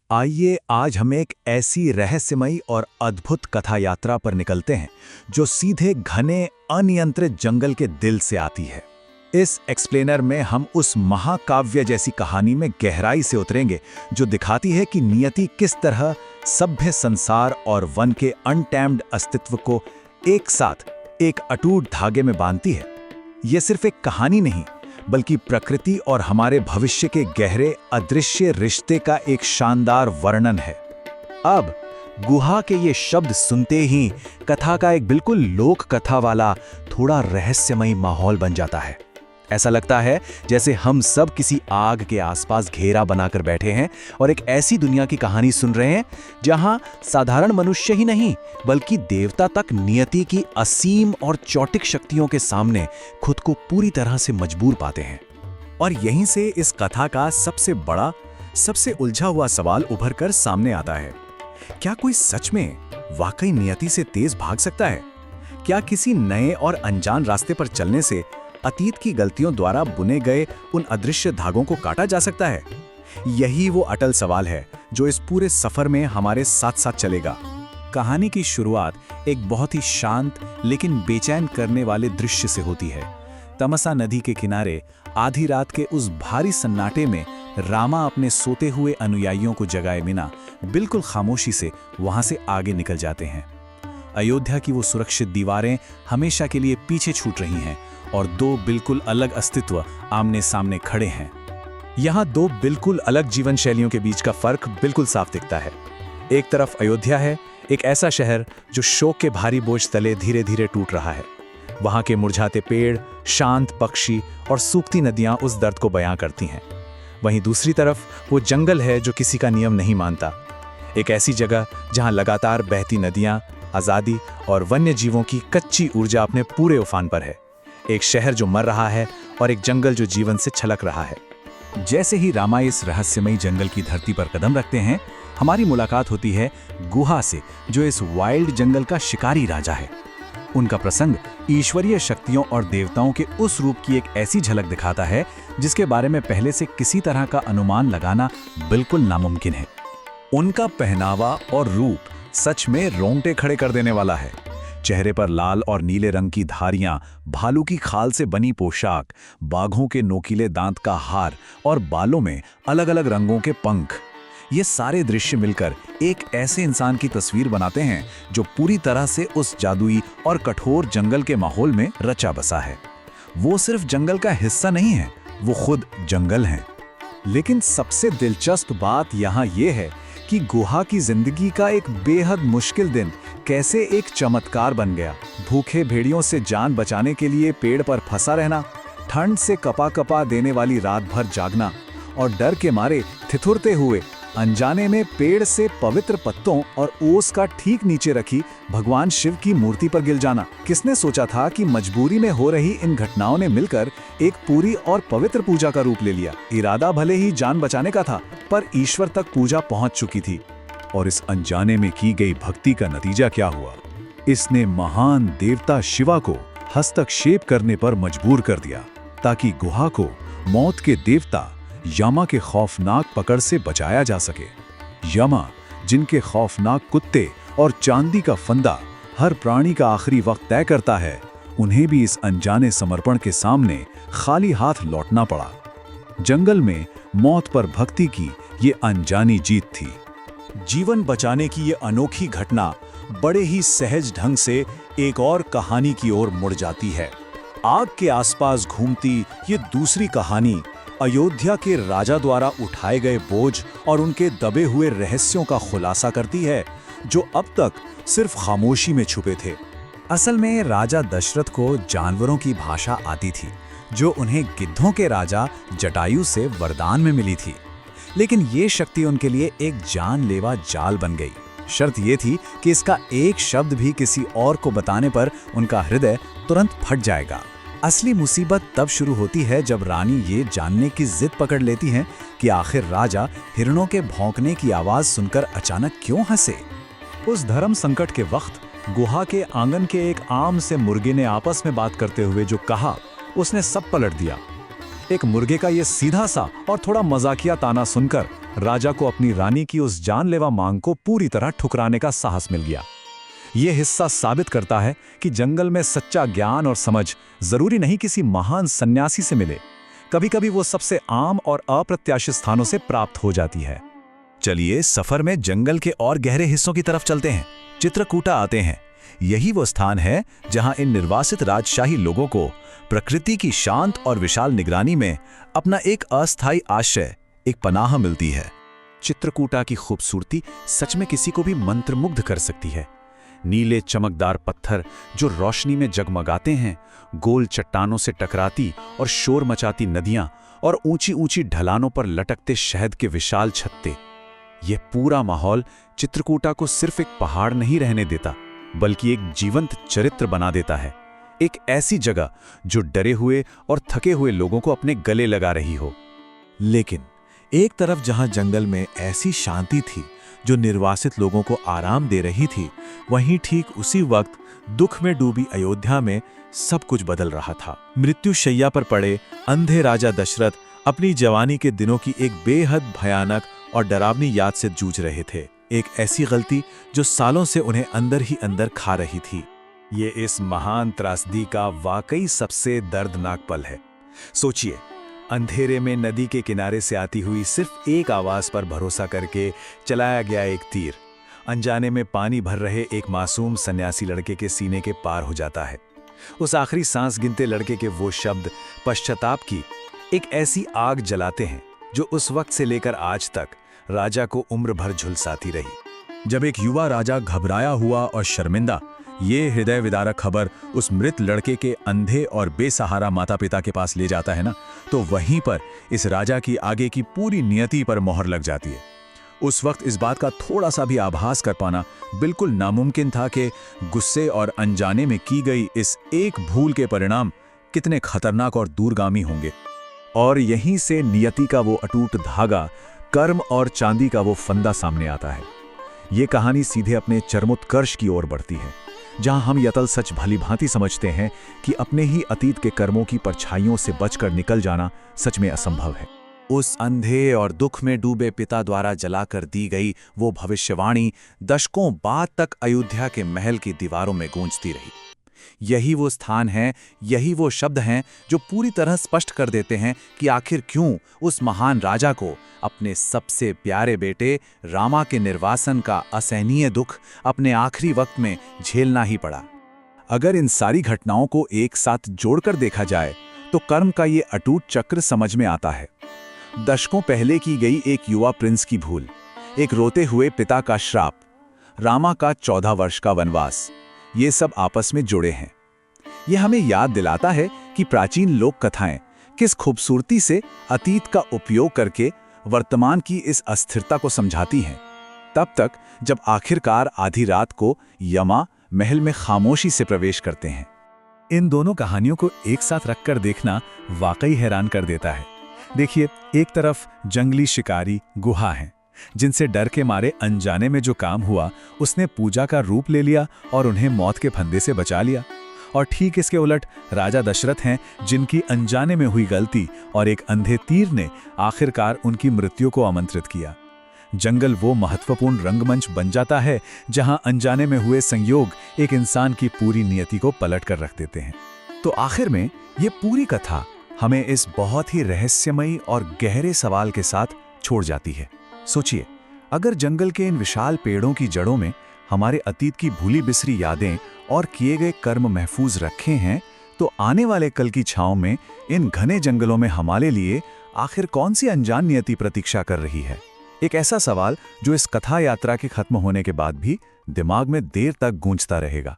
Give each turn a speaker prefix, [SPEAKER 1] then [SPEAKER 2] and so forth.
[SPEAKER 1] आइए आज हम एक ऐसी रहस्यमयी और अद्भुत कथा यात्रा पर निकलते हैं जो सीधे घने अनियंत्रित जंगल के दिल से आती है। इस एक्सप्लेनर में हम उस महाकाव्य जैसी कहानी में गहराई से उतरेंगे जो दिखाती है कि नियति किस तरह सभ्य संसार और वन के अनटैम्ड अस्तित्व को एक साथ एक अटूट धागे में बांधती है। यह सिर्फ एक कहानी नहीं बल्कि प्रकृति और हमारे भविष्य के गहरे अदृश्य रिश्ते का एक शानदार वर्णन है। अब गुहा के ये शब्द सुनते ही कथा का एक बिल्कुल लोक कथा वाला थोड़ा रहस्यमयी माहौल बन जाता है। ऐसा लगता है जैसे हम सब किसी आग के आसपास घेरा बनाकर बैठे हैं और एक ऐसी दुनिया की कहानी सुन रहे हैं जहां साधारण मनुष्य ही नहीं बल्कि देवता तक नियति की असीम और चौटिक शक्तियों के सामने खुद को पूरी तरह से मजबूर पाते हैं। और यहीं से इस कथा का सबसे बड़ा, सबसे उलझा हुआ सवाल उभर कर सामने आता है। क्या कोई सच में वाकई नियति से तेज भाग सकता है? क्या किसी नए और अनजान रास्ते पर चलने से अतीत की गलतियों द्वारा बुने गए उन अदृश्य धागों को काटा जा सकता है? यही वो अटल सवाल है जो इस पूरे सफर में हमारे साथ साथ चलेगा। कहानी की शुरुआत एक बहुत ही शांत लेकिन बेचैन करने वाले दृश्य से होती है। तमसा नदी के किनारे आधी रात के उस भारी सन्नाटे में रामा अपने सोते हुए अनुयायियों को जगाए बिना बिल्कुल खामोशी से वहां से आगे निकल जाते हैं। अयोध्या की वो सुरक्षित दीवारें हमेशा के लिए पीछे छूट रही हैं और दो बिल्कुल अलग अस्तित्व आमने सामने खड़े हैं। यहाँ दो बिल्कुल अलग जीवन शैलियों के बीच का फर्क बिल्कुल साफ दिखता है। एक तरफ अयोध्या है, एक ऐसा शहर जो शोक के भारी बोझ तले धीरे धीरे टूट रहा है। वहाँ के मुरझाते पेड़, शांत पक्षी और सूखती नदियाँ उस दर्द को बयां करती हैं। वहीं दूसरी तरफ वो जंगल है जो किसी का नियम नहीं मानता। एक ऐसी जगह जहाँ लगातार बहती नदियाँ, आज़ादी और वन्य जीवों की कच्ची ऊर्जा अपने पूरे उफान पर है। एक शहर जो मर रहा है और एक जंगल जो जीवन से छलक रहा है। जैसे ही रामा इस रहस्यमयी जंगल की धरती पर कदम रखते हैं, हमारी मुलाकात होती है गुहा से, जो इस वाइल्ड जंगल का शिकारी राजा है। उनका प्रसंग ईश्वरीय शक्तियों और देवताओं के उस रूप की एक ऐसी झलक दिखाता है जिसके बारे में पहले से किसी तरह का अनुमान लगाना बिल्कुल नामुमकिन है। उनका पहनावा और रूप सच में रोंगटे खड़े कर देने वाला है। चेहरे पर लाल और नीले रंग की धारियां, भालू की खाल से बनी पोशाक, बाघों के नोकीले दांत का हार और बालों में अलग अलग रंगों के पंख, ये सारे दृश्य मिलकर एक ऐसे इंसान की तस्वीर बनाते हैं जो पूरी तरह से उस जादुई और कठोर जंगल के माहौल में रचा बसा है। वो सिर्फ जंगल का हिस्सा नहीं है, वो खुद जंगल हैं। लेकिन सबसे दिलचस्प बात यहाँ ये है कि गुहा की जिंदगी का एक बेहद मुश्किल दिन कैसे एक चमत्कार बन गया। भूखे भेड़ियों से जान बचाने के लिए पेड़ पर फंसा रहना, ठंड से कपा कपा देने वाली रात भर जागना और डर के मारे थिथुरते हुए अनजाने में पेड़ से पवित्र पत्तों और ओस का ठीक नीचे रखी भगवान शिव की मूर्ति पर गिर जाना। किसने सोचा था कि मजबूरी में हो रही इन घटनाओं ने मिलकर एक पूरी और पवित्र पूजा का रूप ले लिया। इरादा भले ही जान बचाने का था, पर ईश्वर तक पूजा पहुंच चुकी थी। और इस अनजाने में की गई भक्ति का नतीजा क्या हुआ? इसने महान देवता शिवा को हस्तक्षेप करने पर मजबूर कर दिया ताकि गुहा को मौत के देवता यमा के खौफनाक पकड़ से बचाया जा सके। यमा, जिनके खौफनाक कुत्ते और चांदी का फंदा हर प्राणी का आखिरी वक्त तय करता है, उन्हें भी इस अनजाने समर्पण के सामने खाली हाथ लौटना पड़ा। जंगल में मौत पर भक्ति की ये अनजानी जीत थी। जीवन बचाने की ये अनोखी घटना बड़े ही सहज ढंग से एक और कहानी की ओर मुड़ जाती है। आग के आसपास घूमती ये दूसरी कहानी अयोध्या के राजा द्वारा उठाए गए बोझ और उनके दबे हुए रहस्यों का खुलासा करती है जो अब तक सिर्फ खामोशी में छुपे थे। असल में राजा दशरथ को जानवरों की भाषा आती थी जो उन्हें गिद्धों के राजा जटायु से वरदान में मिली थी। लेकिन ये शक्ति उनके लिए एक जानलेवा जाल बन गई। शर्त ये थी कि इसका एक शब्द भी किसी और को बताने पर उनका हृदय तुरंत फट जाएगा। असली मुसीबत तब शुरू होती है जब रानी ये जानने की जिद पकड़ लेती हैं कि आखिर राजा हिरणों के भौंकने की आवाज सुनकर अचानक क्यों हंसे। उस धर्म संकट के वक्त गुहा के आंगन के एक आम से मुर्गे ने आपस में बात करते हुए जो कहा, उसने सब पलट दिया। एक मुर्गे का ये सीधा सा और थोड़ा मजाकिया ताना सुनकर राजा को अपनी रानी की उस जानलेवा मांग को पूरी तरह ठुकराने का साहस मिल गया। यह हिस्सा साबित करता है कि जंगल में सच्चा ज्ञान और समझ जरूरी नहीं किसी महान सन्यासी से मिले, कभी-कभी वो सबसे आम और अप्रत्याशित स्थानों से प्राप्त हो जाती है। चलिए सफर में जंगल के और गहरे हिस्सों की तरफ चलते हैं। चित्रकूटा आते हैं। यही वो स्थान है जहां इन निर्वासित राजशाही लोगों को प्रकृति की शांत और विशाल निगरानी में अपना एक अस्थायी आश्रय, एक पनाह मिलती है। चित्रकूटा की खूबसूरती सच में किसी को भी मंत्रमुग्ध कर सकती है। नीले चमकदार पत्थर जो रोशनी में जगमगाते हैं, गोल चट्टानों से टकराती और शोर मचाती नदियां और ऊंची ऊंची ढलानों पर लटकते शहद के विशाल छत्ते, यह पूरा माहौल चित्रकूटा को सिर्फ एक पहाड़ नहीं रहने देता, बल्कि एक जीवंत चरित्र बना देता है। एक ऐसी जगह जो डरे हुए और थके हुए लोगों को अपने गले लगा रही हो। लेकिन एक तरफ जहां जंगल में ऐसी शांति थी जो निर्वासित लोगों को आराम दे रही थी, वहीं ठीक उसी वक्त दुख में डूबी अयोध्या में सब कुछ बदल रहा था। मृत्यु शैया पर पड़े अंधे राजा दशरथ अपनी जवानी के दिनों की एक बेहद भयानक और डरावनी याद से जूझ रहे थे। एक ऐसी गलती जो सालों से उन्हें अंदर ही अंदर खा रही थी। ये इस महान त्रासदी का वाकई सबसे दर्दनाक पल है। सोचिए, अंधेरे में नदी के किनारे से आती हुई सिर्फ एक आवाज पर भरोसा करके चलाया गया एक तीर अनजाने में पानी भर रहे एक मासूम सन्यासी लड़के के सीने के पार हो जाता है। उस आखिरी सांस गिनते लड़के के वो शब्द पश्चाताप की एक ऐसी आग जलाते हैं जो उस वक्त से लेकर आज तक राजा को उम्र भर झुलसाती रही। जब एक युवा राजा घबराया हुआ और शर्मिंदा ये हृदय विदारक खबर उस मृत लड़के के अंधे और बेसहारा माता पिता के पास ले जाता है ना, तो वहीं पर इस राजा की आगे की पूरी नियति पर मोहर लग जाती है। उस वक्त इस बात का थोड़ा सा भी आभास कर पाना बिल्कुल नामुमकिन था कि गुस्से और अनजाने में की गई इस एक भूल के परिणाम कितने खतरनाक और दूरगामी होंगे। और यहीं से नियति का वो अटूट धागा, कर्म और चांदी का वो फंदा सामने आता है। ये कहानी सीधे अपने चरमोत्कर्ष की ओर बढ़ती है, जहां हम यह तल सच भली भांति समझते हैं कि अपने ही अतीत के कर्मों की परछाइयों से बचकर निकल जाना सच में असंभव है। उस अंधे और दुख में डूबे पिता द्वारा जलाकर दी गई वो भविष्यवाणी दशकों बाद तक अयोध्या के महल की दीवारों में गूंजती रही। यही वो स्थान है, यही वो शब्द हैं जो पूरी तरह स्पष्ट कर देते हैं कि आखिर क्यों उस महान राजा को अपने सबसे प्यारे बेटे रामा के निर्वासन का असहनीय दुख अपने आखिरी वक्त में झेलना ही पड़ा। अगर इन सारी घटनाओं को एक साथ जोड़कर देखा जाए तो कर्म का ये अटूट चक्र समझ में आता है। दशकों पहले की गई एक युवा प्रिंस की भूल, एक रोते हुए पिता का श्राप, रामा का 14 वर्ष का वनवास, ये सब आपस में जुड़े हैं। यह हमें याद दिलाता है कि प्राचीन लोक कथाएं किस खूबसूरती से अतीत का उपयोग करके वर्तमान की इस अस्थिरता को समझाती हैं, तब तक जब आखिरकार आधी रात को यमा महल में खामोशी से प्रवेश करते हैं। इन दोनों कहानियों को एक साथ रखकर देखना वाकई हैरान कर देता है। देखिए, एक तरफ जंगली शिकारी गुहा हैं, जिनसे डर के मारे अनजाने में जो काम हुआ उसने पूजा का रूप ले लिया और उन्हें मौत के फंदे से बचा लिया। और ठीक इसके उलट राजा दशरथ हैं, जिनकी अनजाने में हुई गलती और एक अंधे तीर ने आखिरकार उनकी मृत्यु को आमंत्रित किया। जंगल वो महत्वपूर्ण रंगमंच बन जाता है जहां अनजाने में हुए संयोग एक इंसान की पूरी नियति को पलट कर रख देते हैं। तो आखिर में ये पूरी कथा हमें इस बहुत ही रहस्यमयी और गहरे सवाल के साथ छोड़ जाती है। सोचिए, अगर जंगल के इन विशाल पेड़ों की जड़ों में हमारे अतीत की भूली बिसरी यादें और किए गए कर्म महफूज रखे हैं, तो आने वाले कल की छांव में इन घने जंगलों में हमारे लिए आखिर कौन सी अनजान नियति प्रतीक्षा कर रही है? एक ऐसा सवाल जो इस कथा यात्रा के खत्म होने के बाद भी दिमाग में देर तक गूंजता रहेगा।